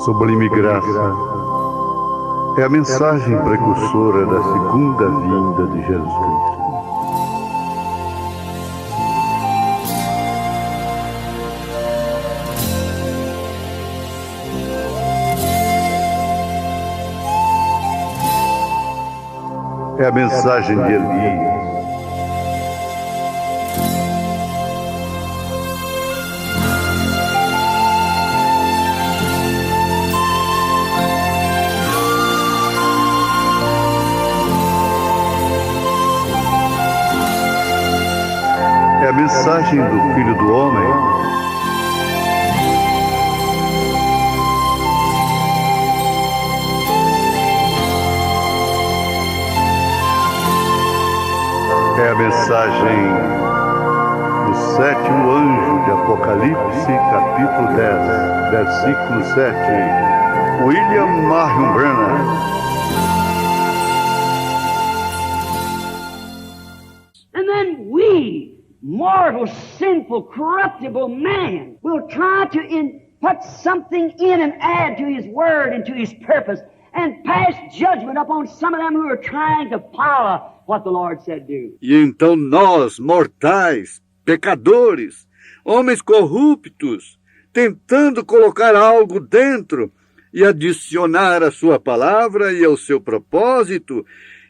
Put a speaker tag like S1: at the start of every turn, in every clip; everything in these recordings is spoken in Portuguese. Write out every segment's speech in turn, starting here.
S1: Sublime graça é a mensagem precursora da segunda vinda de Jesus Cristo. É a mensagem de Elias. É a mensagem do Filho do Homem. É a mensagem do sétimo anjo de Apocalipse, capítulo 10, versículo 7. William Marion Branham.
S2: And then we, mortal, sinful, corruptible man, will try to put something in and add to his word and to his purpose and pass judgment upon some of them who are trying to follow what the Lord said do.
S3: E então nós, mortais, pecadores, homens corruptos, tentando colocar algo dentro e adicionar a sua palavra e ao seu propósito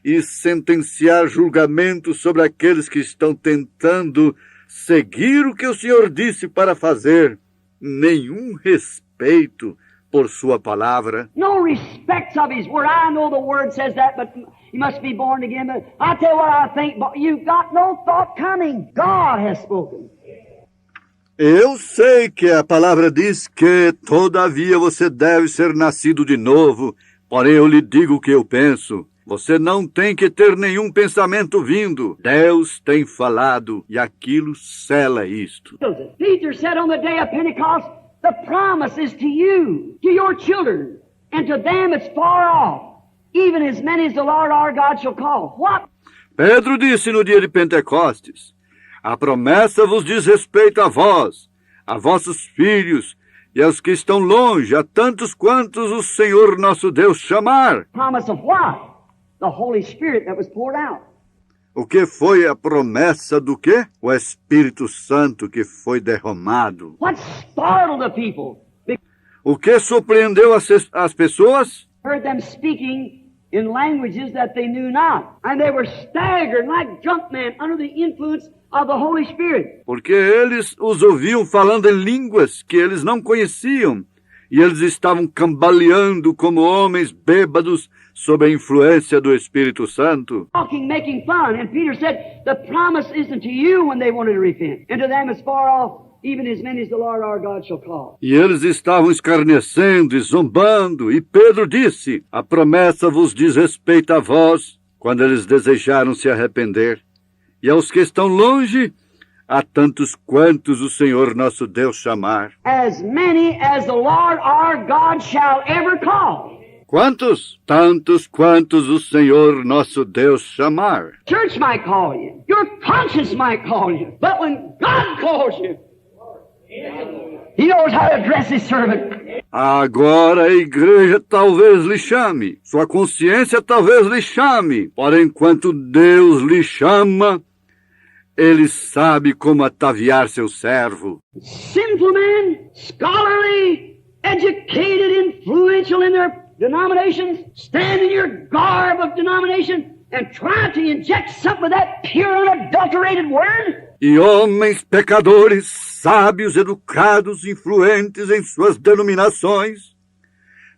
S3: e sentenciar julgamento sobre aqueles que estão tentando seguir o que o Senhor disse para fazer. Nenhum respeito por sua palavra.
S2: No respects of his word. I know the word says that, but you must be born again. But I tell you what I think, you've got no thought coming. God has spoken.
S3: Eu sei que a palavra diz que, todavia, você deve ser nascido de novo. Porém, eu lhe digo o que eu penso. Você não tem que ter nenhum pensamento vindo. Deus tem falado e aquilo sela isto.
S2: Peter said on the day of Pentecost, the promise is to you, to your children, and to them it's far off, even as many as the Lord our God shall call. What?
S3: Pedro disse no dia de Pentecostes, a promessa vos diz respeito a vós, a vossos filhos, e aos que estão longe, a tantos quantos o Senhor nosso Deus chamar.
S2: Promise of what? The Holy Spirit that was poured out.
S3: O que foi a promessa do quê? O Espírito Santo que foi derramado.
S2: What startled the people?
S3: O que surpreendeu as pessoas?
S2: Heard them speaking in languages that they knew not. And they were staggered like drunk men under the influence of the Holy Spirit.
S3: Porque eles os ouviam falando em línguas que eles não conheciam. E eles estavam cambaleando como homens bêbados sob a influência do Espírito Santo.
S2: Talking, making fun. And Peter said, the promise isn't to you when they wanted to repent. And to them as far off, even as many as the Lord our God shall call.
S3: E eles estavam escarnecendo e zombando. E Pedro disse, a promessa vos diz respeito a vós, quando eles desejaram se arrepender. E aos que estão longe, a tantos quantos o Senhor nosso Deus chamar.
S2: As many as the Lord our God shall ever call.
S3: Quantos? Tantos quantos o Senhor nosso Deus chamar.
S2: Church might call you. Your conscience might call you. But when God calls you, He knows how to address His servant.
S3: Agora a igreja talvez lhe chame. Sua consciência talvez lhe chame. Porém, enquanto Deus lhe chama, Ele sabe como ataviar seu servo.
S2: Sinful men, scholarly, educated, influential in their denominations, stand in your garb of denomination and try to inject something of that pure, unadulterated word.
S3: E homens pecadores, sábios, educados, influentes em suas denominações,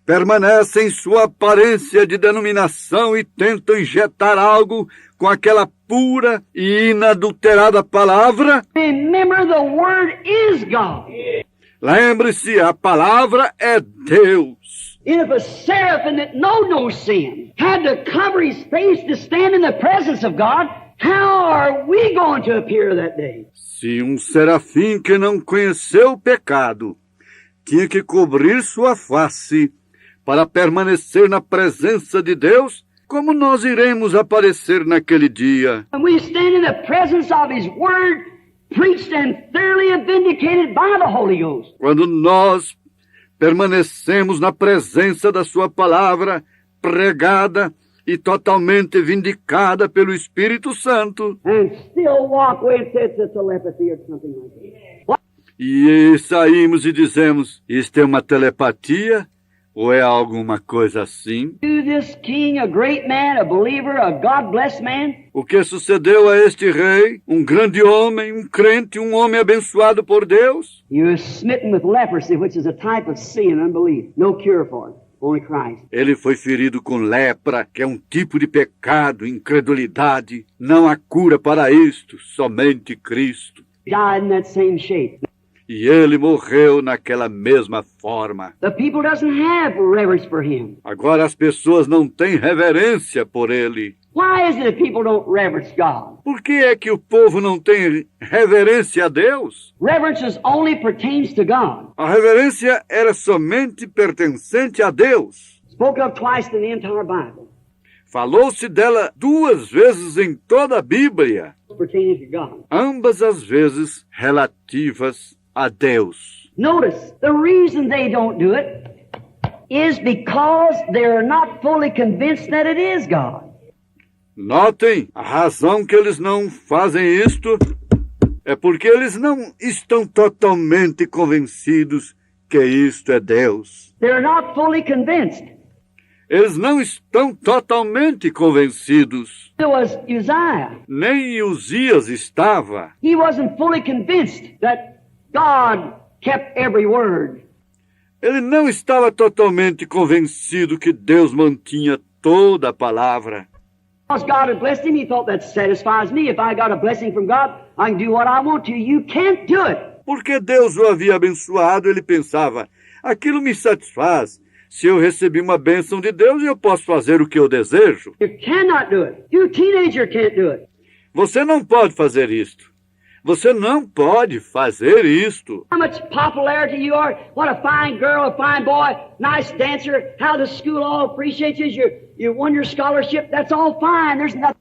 S3: permanecem em sua aparência de denominação e tentam injetar algo com aquela pura e inadulterada palavra.
S2: Remember, the word is God.
S3: Lembre-se, a palavra é Deus.
S2: And if a seraphim that know no sin had to cover his face to stand in the presence of God, how are we going to appear that day?
S3: Se um serafim que não conheceu o pecado tinha que cobrir sua face para permanecer na presença de Deus, como nós iremos aparecer naquele dia?
S2: And we stand in the presence of His Word, preached and thoroughly vindicated by the Holy Ghost.
S3: Quando nós permanecemos na presença da sua palavra, pregada e totalmente vindicada pelo Espírito Santo.
S2: and still walk away and say it's a telepathy or something like that.
S3: E saímos e dizemos, isto é uma telepatia ou é alguma coisa assim?
S2: To this king, a great man, a believer, a God-blessed man,
S3: O que sucedeu a este rei, um grande homem, um crente, um homem abençoado por Deus?
S2: he was smitten with leprosy, which is a type of sin and unbelief. No cure for it, only Christ.
S3: Ele foi ferido com lepra, que é um tipo de pecado, incredulidade. Não há cura para isto, somente Cristo.
S2: Died in that same shape.
S3: E ele morreu naquela mesma forma.
S2: The people doesn't have reverence for him.
S3: Agora as pessoas não têm reverência por ele.
S2: Why is it that people don't reverence God?
S3: Por que é que o povo não tem reverência a Deus?
S2: Reverence only pertains to God.
S3: A reverência era somente pertencente a Deus.
S2: Spoke of twice in the entire Bible.
S3: Falou-se dela 2 vezes em toda a Bíblia,
S2: Pertaining to God.
S3: ambas as vezes relativas a Deus.
S2: Notice, the reason they don't do it is because they're not fully convinced that it is God.
S3: Notem, a razão que eles não fazem isto é porque eles não estão totalmente convencidos que isto é Deus.
S2: They're not fully convinced.
S3: Eles não estão totalmente convencidos.
S2: It was Uzziah.
S3: Nem Uzias estava.
S2: He wasn't fully convinced that God kept every word.
S3: Ele não estava totalmente convencido que Deus mantinha toda a palavra.
S2: Because God had blessed him, he thought that satisfies me. If I got a blessing from God, I can do what I want to. You can't do it.
S3: Porque Deus o havia abençoado, ele pensava, aquilo me satisfaz. Se eu recebi uma bênção de Deus, eu posso fazer o que eu desejo.
S2: You cannot do it. You teenager can't do it.
S3: Você não pode fazer isto. Você não pode fazer isto.
S2: How much popularity you are, what a fine girl, a fine boy, nice dancer, how the school all appreciates you, you won your scholarship, that's all fine, there's nothing.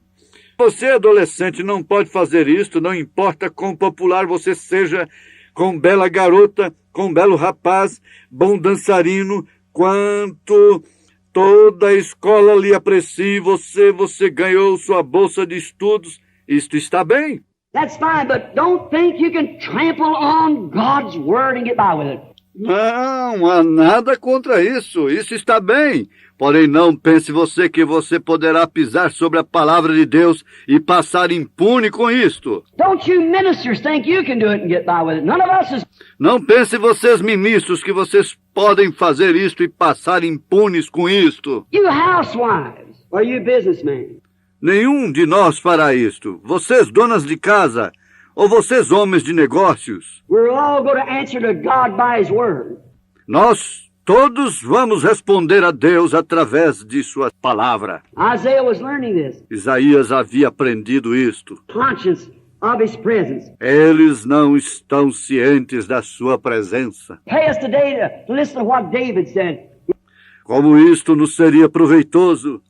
S3: Você, adolescente, não pode fazer isto, não importa quão popular você seja, quão bela garota, quão belo rapaz, bom dançarino, quanto toda a escola lhe aprecie você ganhou sua bolsa de estudos, isto está bem.
S2: That's fine, but don't think you can trample on God's word and get by with it.
S3: Não há nada contra isso. Isso está bem. Porém, não pense você que você poderá pisar sobre a palavra de Deus e passar impune com isto.
S2: Don't you ministers think you can do it and get by with it. None of us is...
S3: Não pense vocês, ministros, que vocês podem fazer isto e passar impunes com isto.
S2: You housewives, or you businessmen.
S3: Nenhum de nós fará isto. Vocês, donas de casa, ou vocês, homens de negócios.
S2: We're all going to answer to God by His word.
S3: Nós todos vamos responder a Deus através de sua palavra.
S2: Isaiah was learning this.
S3: Isaías havia aprendido isto.
S2: Conscious of His presence.
S3: Eles não estão cientes da sua presença.
S2: Pay us today to listen to what David said.
S3: Como isto nos seria proveitoso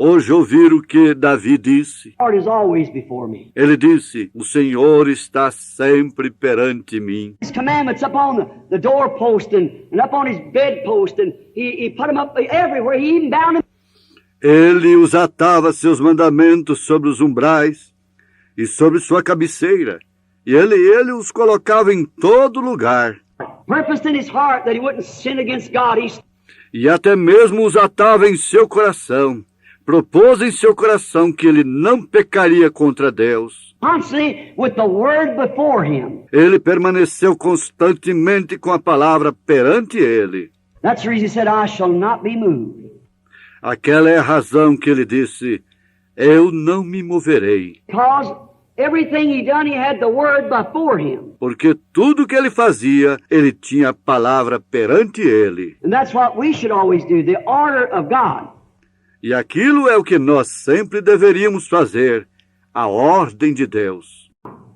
S3: hoje ouvir o que Davi disse.
S2: The Lord is always before me.
S3: Ele disse, o Senhor está sempre perante mim.
S2: His commandments up on the doorpost and up on His bedpost, and he put them up everywhere. He even bound them.
S3: Ele os atava seus mandamentos sobre os umbrais e sobre sua cabeceira. E ele os colocava em todo lugar.
S2: Purposed in his heart that he wouldn't sin against God.
S3: E até mesmo os atava em seu coração. Propôs em seu coração que ele não pecaria contra Deus.
S2: Constantly with the word before him.
S3: Ele permaneceu constantemente com a palavra perante ele.
S2: That's the reason he said, I shall not be moved.
S3: Aquela é a razão que ele disse, eu não me moverei.
S2: Because everything he done, he had the word before him.
S3: Porque tudo que ele fazia, ele tinha a palavra perante ele.
S2: And that's what we should always do, the order of God.
S3: E aquilo é o que nós sempre deveríamos fazer, a ordem de Deus.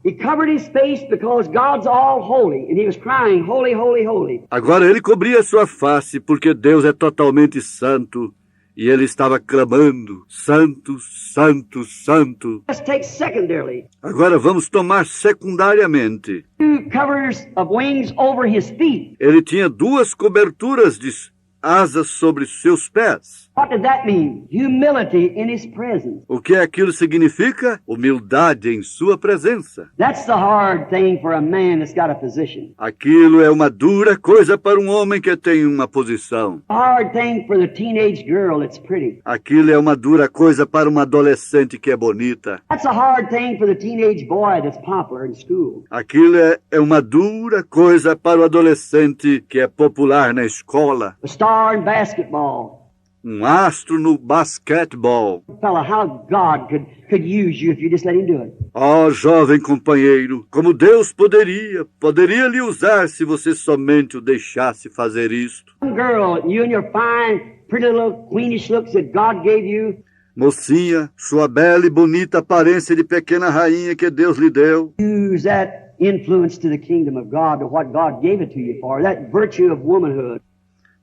S2: He covered his face because God's all holy, and he was crying, holy, holy, holy.
S3: Agora ele cobria sua face porque Deus é totalmente santo E ele estava clamando, Santo, Santo, Santo.
S2: Let's take secondarily.
S3: Agora vamos tomar secundariamente.
S2: 2 covers of wings over his feet.
S3: Ele tinha 2 coberturas de asas sobre seus pés.
S2: What did that mean? Humility in his presence.
S3: O que aquilo significa? Humildade em sua presença.
S2: That's the hard thing for a man that's got a position.
S3: Aquilo é uma dura coisa para um homem que tem uma posição.
S2: Hard thing for the teenage girl that's pretty.
S3: Aquilo é uma dura coisa para uma adolescente que é bonita.
S2: That's a hard thing for the teenage boy that's popular in school.
S3: Aquilo é uma dura coisa para o adolescente que é popular na escola.
S2: A star in basketball.
S3: Um astro no basquetebol.
S2: Fella, how God could use you if you just let him do it.
S3: Ó, jovem companheiro, como Deus poderia lhe usar se você somente o deixasse fazer isto.
S2: Young girl, you and your fine, pretty little queenish looks that God gave you.
S3: Mocinha, sua bela e bonita aparência de pequena rainha que Deus lhe deu.
S2: Use that influence to the kingdom of God, to what God gave it to you for, that virtue of womanhood.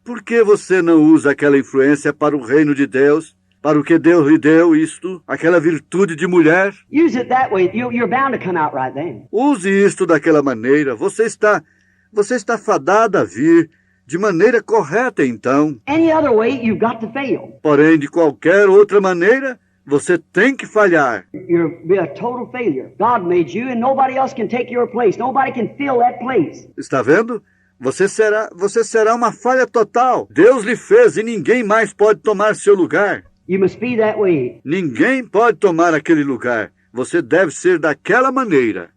S3: Por que você não usa aquela influência para o reino de Deus? Para o que Deus lhe deu isto? Aquela virtude de mulher?
S2: Use it that way. You're bound to come out right then.
S3: Use isto daquela maneira. Você está fadada a vir de maneira correta, então.
S2: Any other way, you've got to fail.
S3: Porém, de qualquer outra maneira, você tem que falhar.
S2: You'll be a total failure. God made you and nobody else can take your place. Nobody can fill that place.
S3: Está vendo? Você será uma falha total. Deus lhe fez e ninguém mais pode tomar seu lugar.
S2: You must be that way.
S3: Ninguém pode tomar aquele lugar. Você deve ser daquela maneira.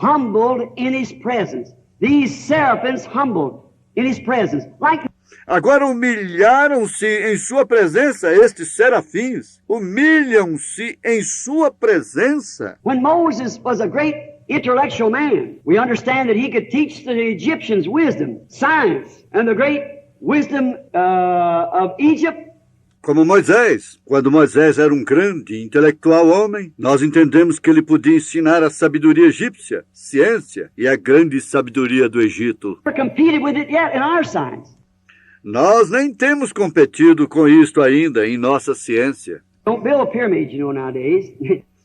S2: Humbled in his presence. These seraphims humbled in his presence. Like
S3: Agora humilharam-se em sua presença, estes serafins. Humilham-se em sua presença.
S2: when Moses was a great intellectual man, we understand that he could teach the Egyptians wisdom, science, and the great wisdom of Egypt.
S3: Como Moisés. Quando Moisés era um grande e intelectual homem, nós entendemos que ele podia ensinar a sabedoria egípcia, ciência e a grande sabedoria do Egito.
S2: Never competed with it yet in our science.
S3: Nós nem temos competido com isto ainda em nossa ciência.
S2: Don't build a pyramid, nowadays.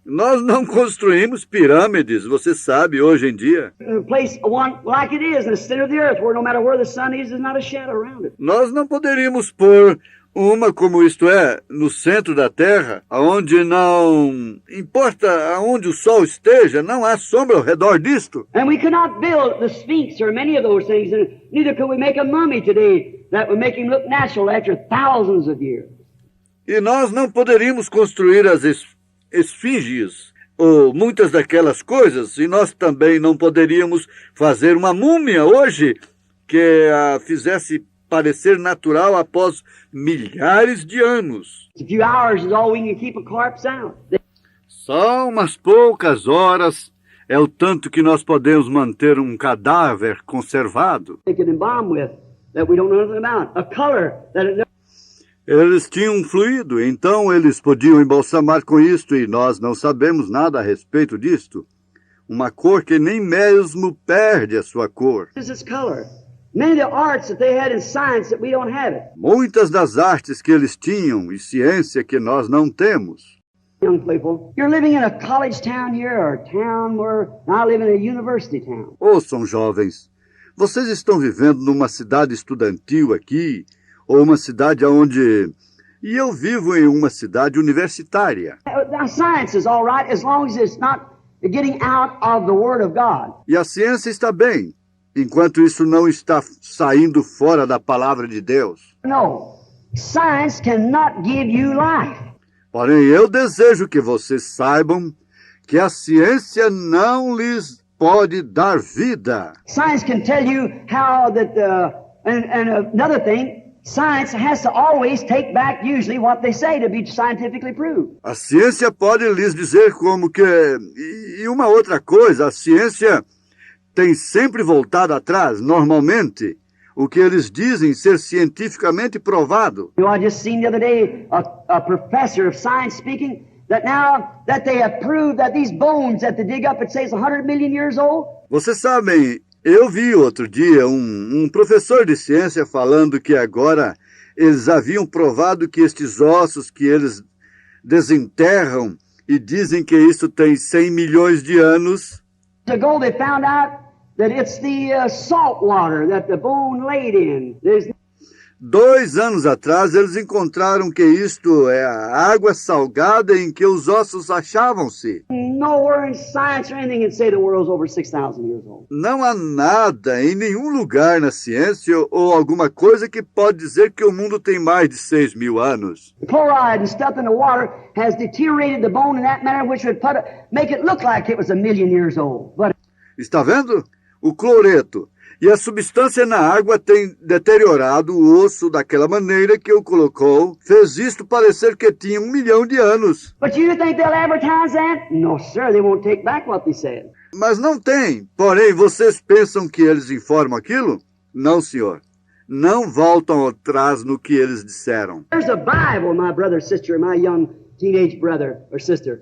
S3: Nós não construímos pirâmides, você sabe, hoje em dia.
S2: Place one like it is in the center of the earth, where no matter where the sun is, there's not a shadow around it.
S3: Nós não poderíamos pôr uma como isto é, no centro da Terra, onde não importa aonde o sol esteja, não há sombra ao redor disto.
S2: And we could not build the Sphinx or many of those things, and neither could we make a mummy today that would make him look natural after thousands of years.
S3: E nós não poderíamos construir as esfinges, ou muitas daquelas coisas, e nós também não poderíamos fazer uma múmia hoje que a fizesse parecer natural após milhares de anos.
S2: A few hours is all we can keep a corpse out.
S3: Só umas poucas horas é o tanto que nós podemos manter um cadáver conservado.
S2: They could embalm with that we don't know nothing about. A color that it
S3: Eles tinham um fluido, então eles podiam embalsamar com isto e nós não sabemos nada a respeito disto. Uma cor que nem mesmo perde a sua cor.
S2: is its color. Many of the arts that they had in science that we don't have it.
S3: Muitas das artes que eles tinham e ciência que nós não temos.
S2: Young people, you're living in a college town here or a town where I live in a university town.
S3: Ouçam, jovens, vocês estão vivendo numa cidade estudantil aqui, ou uma cidade onde... E eu vivo em uma cidade universitária.
S2: Now, science is all right as long as it's not getting out of the Word of God.
S3: E a ciência está bem, enquanto isso não está saindo fora da palavra de Deus.
S2: No, science cannot give you life.
S3: Porém, eu desejo que vocês saibam que a ciência não lhes pode dar vida.
S2: Science can tell you how that, and another thing, science has to always take back usually what they say to be scientifically proved.
S3: A ciência pode lhes dizer como que... E uma outra coisa, a ciência tem sempre voltado atrás, normalmente, o que eles dizem ser cientificamente provado.
S2: You know, I just seen the other day a professor of science speaking that now that they have proved that these bones that they dig up, it says 100 million years old.
S3: Vocês sabem, eu vi outro dia um professor de ciência falando que agora Eles haviam provado que estes ossos que eles desenterram e dizem que isso tem 100 milhões de anos.
S2: Ago, they found out that it's the salt water that the bone laid in. There's
S3: 2 anos atrás, eles encontraram que isto é a água salgada em que os ossos achavam-se.
S2: nowhere in science or anything can say the world's over 6,000 years old.
S3: Não há nada em nenhum lugar na ciência ou alguma coisa que pode dizer que o mundo tem mais de 6.000 anos.
S2: The chloride and stuff in the water has deteriorated the bone in that manner which would make it look like it was 1,000,000 years old. But
S3: Está vendo? O cloreto e a substância na água tem deteriorado o osso daquela maneira que o colocou, fez isto parecer que tinha 1.000.000 de anos.
S2: But you think they'll advertise that? No, sir, they won't take back what they said.
S3: Mas não tem. Porém, vocês pensam que eles informam aquilo? Não, senhor. Não voltam atrás no que eles disseram.
S2: There's a Bible, my brother, sister, my young teenage brother or sister.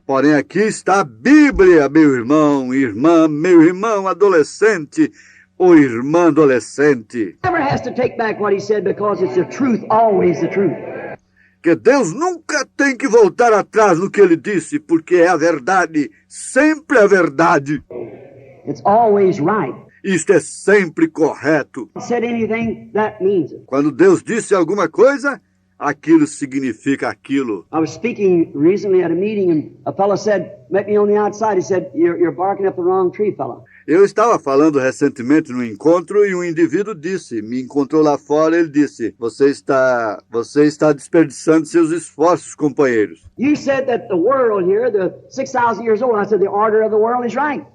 S3: Porém, aqui está a Bíblia, meu irmão, irmã, meu irmão adolescente, ou irmã adolescente.
S2: Never has to take back what he said because it's the truth, always the truth.
S3: Que Deus nunca tem que voltar atrás no que ele disse, porque é a verdade, sempre a verdade.
S2: It's always right.
S3: Isto é sempre correto.
S2: He said anything, that means it.
S3: Quando Deus disse alguma coisa, aquilo significa aquilo.
S2: I was speaking recently at a meeting and a fellow said, met me on the outside. He said, you're barking up the wrong tree, fella.
S3: Eu estava falando recentemente num encontro e um indivíduo disse, me encontrou lá fora, ele disse, você está desperdiçando seus esforços, companheiros.
S2: You said that the world here, the 6,000 years old. I said the order of the world is right.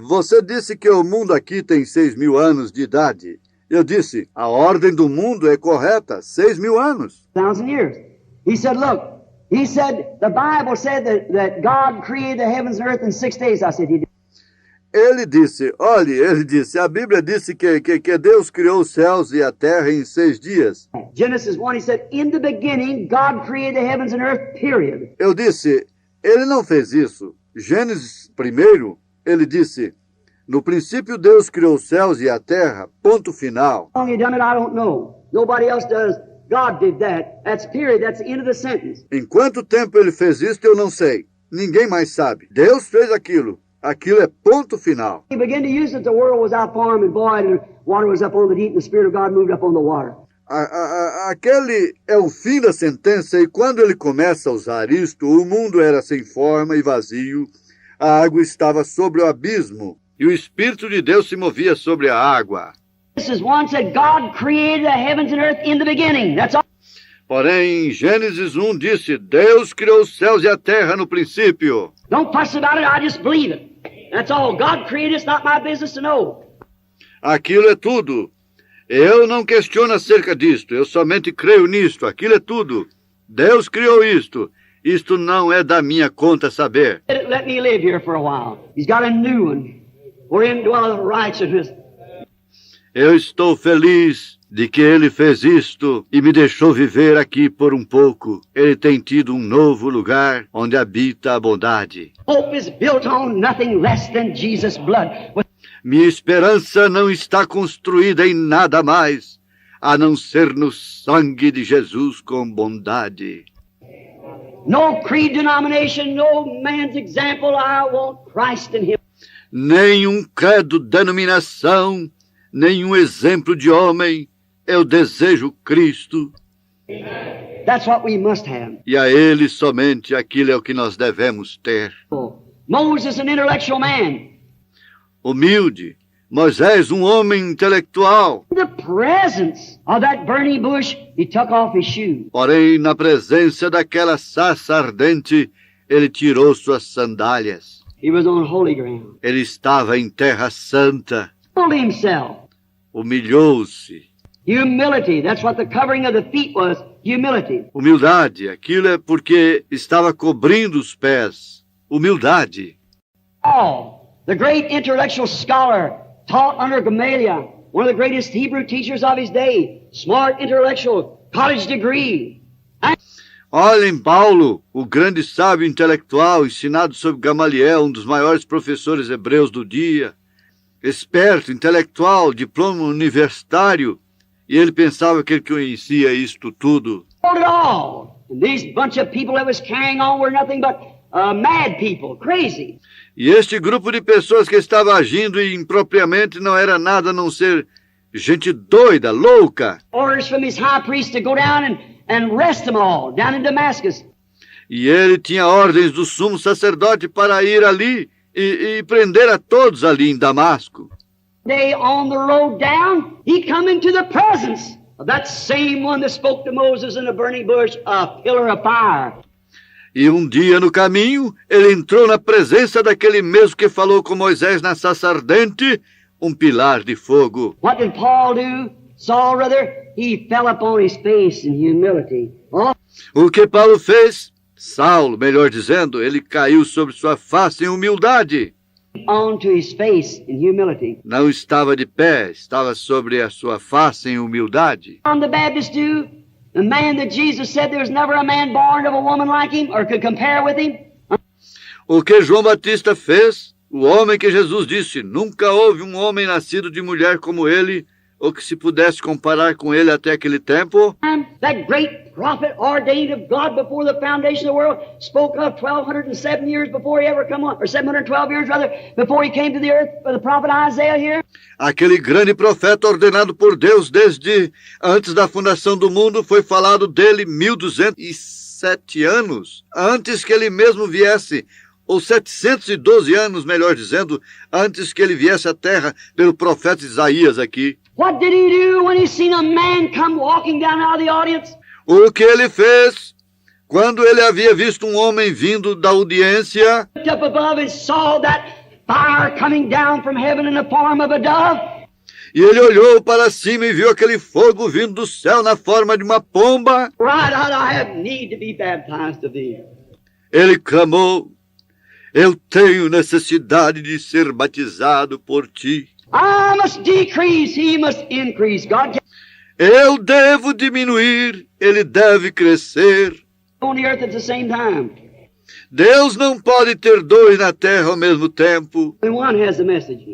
S3: Você disse que o mundo aqui tem 6.000 anos de idade. Eu disse, a ordem do mundo é correta, 6.000 anos.
S2: 1,000 years. He said, look, the Bible said that God created the heavens and earth in 6 days. I said, he did.
S3: Ele disse, a Bíblia disse que Deus criou os céus e a terra em 6 dias.
S2: Genesis 1, he said, in the beginning, God created the heavens and earth, period.
S3: Eu disse, ele não fez isso. Gênesis 1, ele disse, no princípio Deus criou os céus e a terra, ponto final.
S2: How long he done it, I don't know. Nobody else does. God did that. That's period. That's the end of the sentence.
S3: Em quanto tempo ele fez isso, eu não sei. Ninguém mais sabe. Deus fez aquilo. Aquilo é ponto final.
S2: He began to use it. The world was out for him and void, and water was up on the deep, and the Spirit of God moved up on the water.
S3: Aquele é o fim da sentença, e quando ele começa a usar isto, o mundo era sem forma e vazio, a água estava sobre o abismo, e o Espírito de Deus se movia sobre a água.
S2: Genesis 1 said, God created the heavens and earth in the beginning. That's all.
S3: Porém, em Gênesis 1 disse, Deus criou os céus e a terra no princípio.
S2: Don't fuss about it. I just believe it. That's all. God created. It's not my business to know.
S3: Aquilo é tudo. Eu não questiono acerca disto. Eu somente creio nisto. Aquilo é tudo. Deus criou isto. Isto não é da minha conta saber.
S2: Let me live here for a while. He's got a new one. Wherein dwelleth righteousness.
S3: Eu estou feliz de que ele fez isto e me deixou viver aqui por um pouco. Ele tem tido um novo lugar onde habita a bondade.
S2: Hope is built on nothing less than Jesus' blood.
S3: Minha esperança não está construída em nada mais, a não ser no sangue de Jesus com bondade.
S2: No creed denomination, no man's example. I want Christ in him.
S3: Nenhum credo, denominação, nenhum exemplo de homem. Eu desejo Cristo.
S2: That's what we must have.
S3: E a Ele somente aquilo é o que nós devemos ter.
S2: Moses, an intellectual man.
S3: Humilde. Moisés, um homem intelectual.
S2: In the presence of that burning bush, he took off his shoe.
S3: Porém, na presença daquela sarça ardente, ele tirou suas sandálias.
S2: He was on holy ground.
S3: Ele estava em terra santa.
S2: Humbled himself.
S3: Humilhou-se.
S2: Humility. That's what the covering of the feet was. Humility.
S3: Humildade. Aquilo é porque estava cobrindo os pés. Humildade.
S2: Paul, the great intellectual scholar, taught under Gamaliel, one of the greatest Hebrew teachers of his day, smart intellectual, college degree.
S3: Olhem Paulo, o grande sábio intelectual, ensinado sob Gamaliel, um dos maiores professores hebreus do dia, esperto, intelectual, diploma universitário E ele pensava que ele conhecia isto tudo.
S2: Not at all. And these bunch of people that was carrying on were nothing but mad people, crazy.
S3: E este grupo de pessoas que estava agindo impropriamente não era nada a não ser gente doida, louca.
S2: Orders from his high priest to go down and arrest them all down in Damascus.
S3: E ele tinha ordens do sumo sacerdote para ir ali e prender a todos ali em Damasco.
S2: Day on the road down, he come into the presence of that same one that spoke to Moses in the burning bush, a pillar of fire.
S3: E um dia no caminho, ele entrou na presença daquele mesmo que falou com Moisés na sarça ardente, um pilar de fogo.
S2: What did Paul do? Saul, rather, he fell upon his face in humility. Oh.
S3: O que Paulo fez? Saulo, melhor dizendo, ele caiu sobre sua face em humildade.
S2: Onto his face in humility.
S3: Não estava de pé, estava sobre a sua face em humildade.
S2: John the Baptist do, the man that Jesus said there was never a man born of a woman like him or could compare with him.
S3: O que João Batista fez? O homem que Jesus disse, nunca houve um homem nascido de mulher como ele, ou que se pudesse comparar com ele até aquele tempo.
S2: That great prophet ordained of God before the foundation of the world spoke of 1207 years before he ever come on, or 712 years rather, before he came to the earth, the prophet Isaiah here.
S3: Aquele grande profeta ordenado por Deus desde antes da fundação do mundo, foi falado dele 1207 anos, antes que ele mesmo viesse, ou 712 anos, melhor dizendo, antes que ele viesse à terra, pelo profeta Isaías aqui.
S2: What did he do when he seen a man come walking down out of the audience?
S3: O que ele fez quando ele havia visto um homem vindo da audiência?
S2: Looked up above and saw that fire coming down from heaven in the form of a dove.
S3: E ele olhou para cima e viu aquele fogo vindo do céu na forma de uma pomba.
S2: Cried out, I have need to be baptized of thee.
S3: Ele clamou, eu tenho necessidade de ser batizado por ti.
S2: I must decrease, he must increase. God can
S3: Eu devo diminuir, ele deve crescer.
S2: on the earth at the same time.
S3: Deus não pode ter dois na terra ao mesmo tempo.
S2: Only one has the message.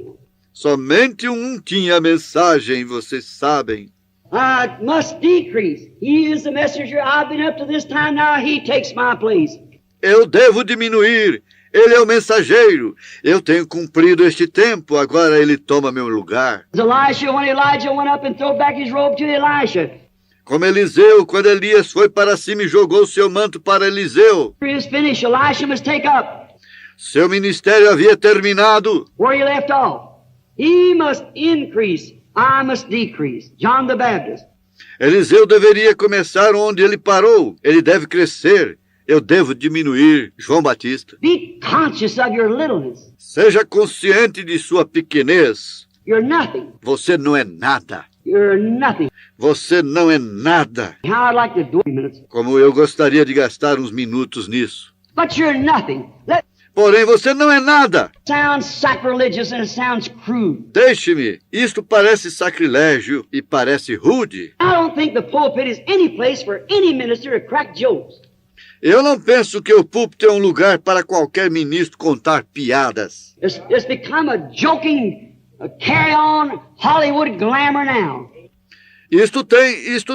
S3: Somente um tinha a mensagem, vocês sabem.
S2: I must decrease. He is the messenger. I've been up to this time now. He takes my place.
S3: Eu devo diminuir. Ele é o mensageiro. Eu tenho cumprido este tempo, agora ele toma meu lugar.
S2: Elisha, when Elijah went up and threw back his robe to Elisha.
S3: Como Eliseu, quando Elias foi para cima e jogou seu manto para Eliseu.
S2: He is finished. Elisha must take up
S3: Seu ministério havia terminado.
S2: where he left off. He must increase. I must decrease. John the Baptist.
S3: Eliseu deveria começar onde ele parou. Ele deve crescer. Eu devo diminuir. João Batista.
S2: Be conscious of your littleness.
S3: Seja consciente de sua pequenez.
S2: You're nothing.
S3: Você não é nada.
S2: You're nothing.
S3: Você não é nada.
S2: How I'd like to do 2 minutes.
S3: Como eu gostaria de gastar uns minutos nisso.
S2: But you're nothing. That
S3: Porém, você não é nada.
S2: sounds sacrilegious and it sounds crude.
S3: Deixe-me. Isto parece sacrilégio e parece rude.
S2: I don't think the pulpit is any place for any minister to crack jokes.
S3: Eu não penso que o púlpito é um lugar para qualquer ministro contar piadas.
S2: It's become a joking, carry-on Hollywood glamour now.
S3: Isto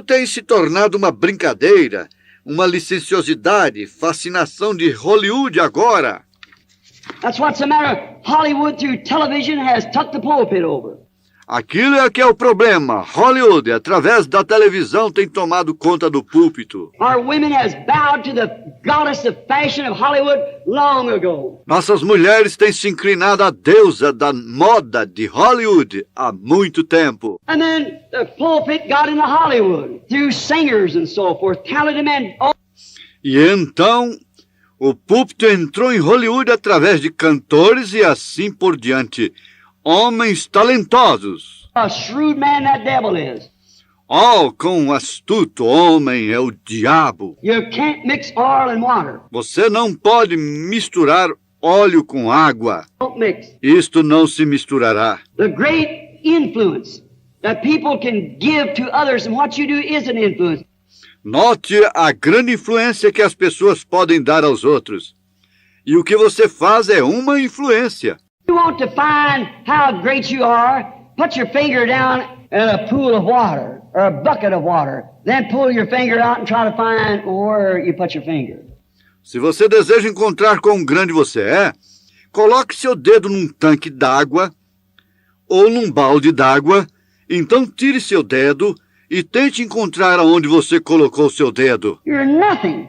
S3: tem se tornado uma brincadeira, uma licenciosidade, fascinação de Hollywood agora.
S2: That's what's the matter. Hollywood through television has tucked the pulpit over.
S3: Aquilo é que é o problema. Hollywood, através da televisão, tem tomado conta do púlpito.
S2: Our women has bowed to the goddess of fashion of Hollywood long ago.
S3: Nossas mulheres têm se inclinado à deusa da moda de Hollywood há muito tempo.
S2: And then the pulpit got into Hollywood through singers and so forth, talented men.
S3: E então, o púlpito entrou em Hollywood através de cantores e assim por diante. Homens talentosos.
S2: A shrewd man that devil is.
S3: Oh, quão astuto homem é o diabo.
S2: You can't mix oil and water.
S3: Você não pode misturar óleo com água.
S2: Don't mix.
S3: Isto não se misturará.
S2: The great influence that people can give to others and what you do is an influence.
S3: Note a grande influência que as pessoas podem dar aos outros. E o que você faz é uma influência.
S2: You want to find how great you are, put your finger down in a pool of water or a bucket of water. Then pull your finger out and try to find where you put your finger.
S3: Se você deseja encontrar quão grande você é, coloque seu dedo num tanque d'água ou num balde d'água, então tire seu dedo e tente encontrar aonde você colocou seu dedo.
S2: You're nothing.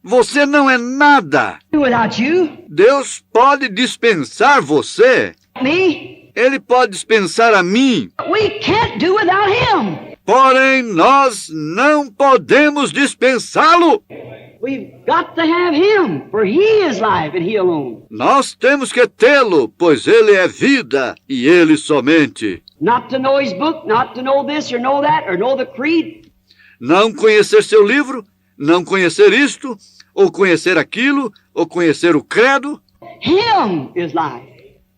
S3: Você não é nada.
S2: Without you,
S3: Deus pode dispensar você.
S2: me,
S3: Ele pode dispensar a mim.
S2: we can't do without him.
S3: Porém, nós não podemos dispensá-lo.
S2: We've got to have him, for he is life and he alone.
S3: Nós temos que tê-lo, pois ele é vida e ele somente.
S2: Not to know his book, not to know this or know that or know the creed.
S3: Não conhecer seu livro, não conhecer isto, ou conhecer aquilo, ou conhecer o credo.
S2: Him is life.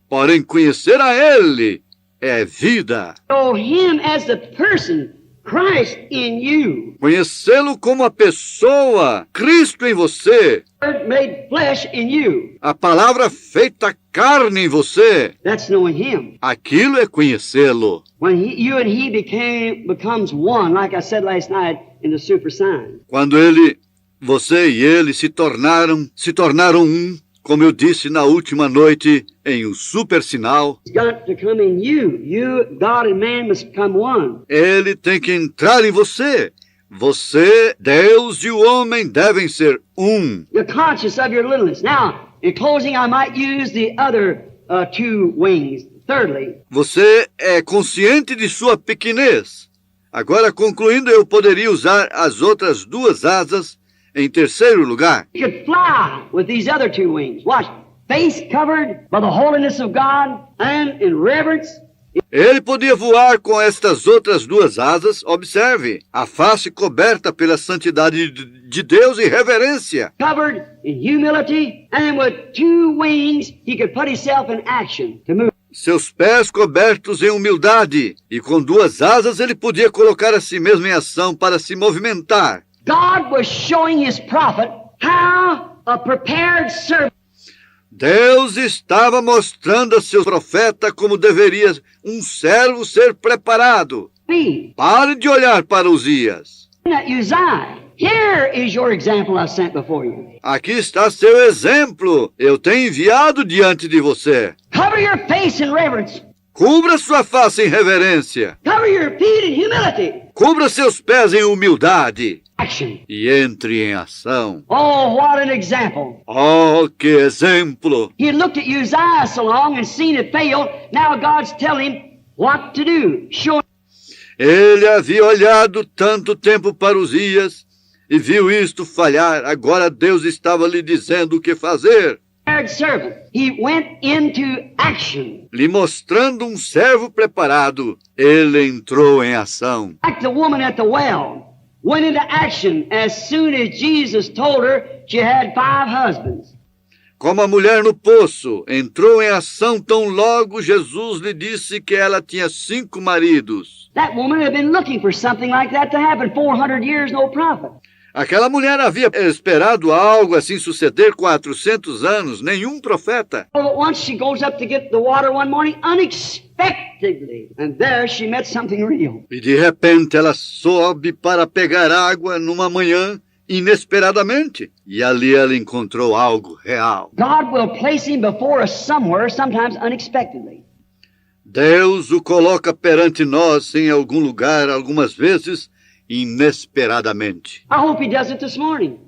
S3: Porém, conhecer a ele é vida.
S2: Know him as the person, Christ in you.
S3: Conhecê-lo como a pessoa, Cristo em você,
S2: Word made flesh in you.
S3: a palavra feita carne em você.
S2: That's knowing him.
S3: Aquilo é conhecê-lo.
S2: When you and he becomes one, like I said last night in the super sign.
S3: Quando você e ele se tornaram um, como eu disse na última noite em um super sinal.
S2: It's got to come in you. You, God and man must become one.
S3: Ele tem que entrar em você. Você, Deus e o homem devem ser um.
S2: You're conscious of your littleness. Now, in closing, I might use the other two wings. Thirdly,
S3: Você é consciente de sua pequenez. Agora, concluindo, eu poderia usar as outras duas asas em terceiro lugar.
S2: you could fly with these other two wings. Watch. Face covered by the holiness of God and in reverence.
S3: Ele podia voar com estas outras duas asas, observe, a face coberta pela santidade de Deus e reverência.
S2: Covered in humility, and with two wings, he could put himself in action to move.
S3: Seus pés cobertos em humildade, e com duas asas ele podia colocar a si mesmo em ação para se movimentar.
S2: God was showing his prophet how a prepared servant
S3: Deus estava mostrando a seu profeta como deveria um servo ser preparado.
S2: be.
S3: Pare de olhar para Uzias.
S2: Uzziah, here is your example I sent before you.
S3: Aqui está seu exemplo. Eu tenho enviado diante de você.
S2: Cover your face in reverence.
S3: Cubra sua face em reverência.
S2: Cover your feet in humility.
S3: Cubra seus pés em humildade.
S2: Action.
S3: E entre em ação.
S2: Oh, what an example.
S3: Oh, que exemplo!
S2: He had looked at Uzziah so long and seen it fail. Now God's telling him what to do. Show
S3: Ele havia olhado tanto tempo para Uzias e viu isto falhar. Agora Deus estava lhe dizendo o que fazer.
S2: prepared servant. He went into action.
S3: Lhe mostrando um servo preparado, ele entrou em ação.
S2: Like the woman at the well went into action as soon as Jesus told her she had 5 husbands.
S3: Como a mulher no poço, entrou em ação tão logo Jesus lhe disse que ela tinha 5 maridos.
S2: That woman had been looking for something like that to happen 400 years, no prophet.
S3: Aquela mulher havia esperado algo assim suceder 400 anos, nenhum profeta.
S2: All at once she goes up to get the water one morning unexpectedly, and there she met something real.
S3: E de repente ela sobe para pegar água numa manhã, inesperadamente. E ali ela encontrou algo real.
S2: God will place him before us somewhere, sometimes unexpectedly.
S3: Deus o coloca perante nós em algum lugar, algumas vezes, inesperadamente.
S2: I hope he does it this morning.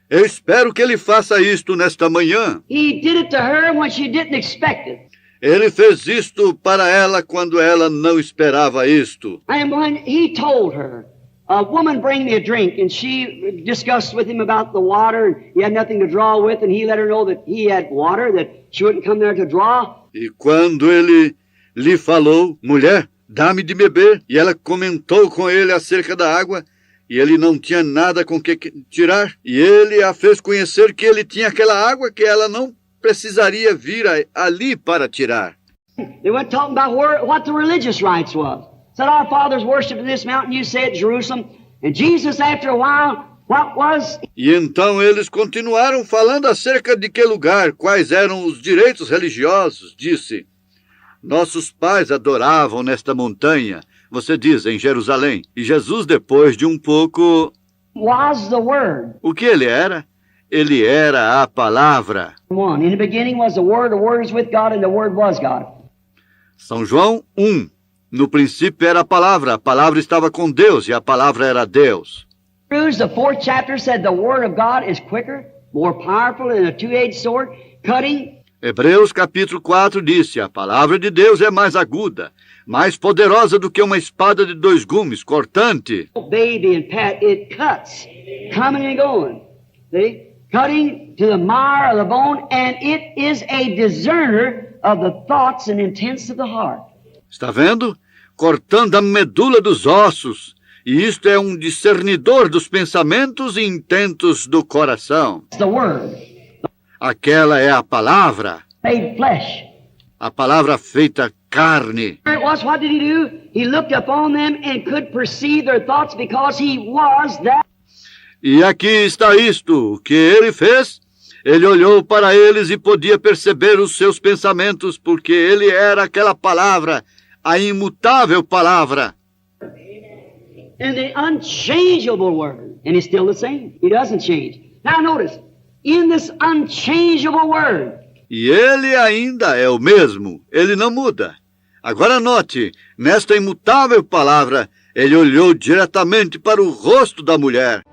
S3: Eu espero que ele faça isto nesta manhã.
S2: He did it to her when she didn't expect it.
S3: Ele fez isto para ela quando ela não esperava isto.
S2: And when he told her, woman, bring me a drink, and she discussed with him about the water, and he had nothing to draw with, and he let her know that he had water, that she wouldn't come there to draw.
S3: E quando ele lhe falou, mulher, dá-me de beber, e ela comentou com ele acerca da água, e ele não tinha nada com que tirar, e ele a fez conhecer que ele tinha aquela água que ela não precisaria vir ali para tirar.
S2: They went talking about what the religious rites was. Said, our fathers worshipped in this mountain, you say at Jerusalem. And Jesus, after a while, what was...
S3: E então eles continuaram falando acerca de que lugar, quais eram os direitos religiosos, disse. Nossos pais adoravam nesta montanha. você diz, em Jerusalém. E Jesus, depois de um pouco...
S2: Was the Word.
S3: O que ele era? Ele era a palavra.
S2: One. In the beginning was the Word was with God, and the Word was God.
S3: São João 1. No princípio era a palavra estava com Deus e a palavra era Deus.
S2: Hebrews, the 4th chapter, said the Word of God is quicker, more powerful than a two-edged sword, cutting.
S3: Hebreus capítulo 4 disse, a palavra de Deus é mais aguda, mais poderosa do que uma espada de 2 gumes, cortante.
S2: Baby and Pat, it cuts, coming and going. See? Cutting to the marrow of the bone, and it is a discerner of the thoughts and intents of the heart.
S3: Está vendo? Cortando a medula dos ossos. E isto é um discernidor dos pensamentos e intentos do coração.
S2: It's the Word.
S3: Aquela é a palavra.
S2: Made flesh.
S3: A palavra feita carne.
S2: What did he do? He looked upon them and could perceive their thoughts because he was that.
S3: E aqui está isto. O que ele fez? Ele olhou para eles e podia perceber os seus pensamentos, porque ele era aquela palavra, a imutável palavra.
S2: And the unchangeable Word. And he's still the same. He doesn't change. Now notice, in this unchangeable Word.
S3: E ele ainda é o mesmo. Ele não muda. Agora note, nesta imutável palavra, ele olhou diretamente para o rosto da mulher.